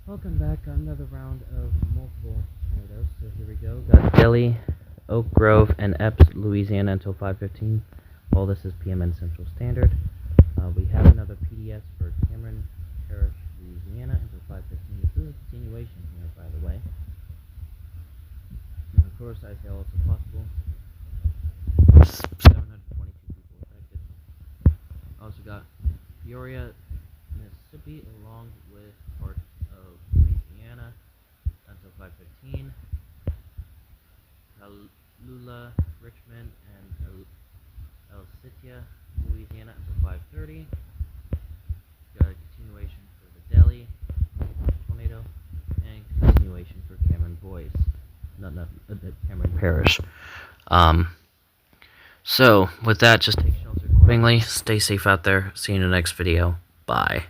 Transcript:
Welcome back. Another round of multiple tornadoes. So here we go. Got Delhi, Oak Grove, and Epps, Louisiana until 5:15. All this is PMN Central Standard. We have another PDS for Cameron Parish, Louisiana until 5:15. This is a continuation here, by the way. And of course, I say also possible. 722 people affected. Also got Peoria, Mississippi, along with parts of Louisiana until 5:15. Tallulah, Richmond, and El Sitia, Louisiana until 5:30. Got a continuation for the Delhi tornado and continuation for Cameron Boys, not Cameron Parish. So with that, just take shelter accordingly. Stay safe out there. See you in the next video. Bye.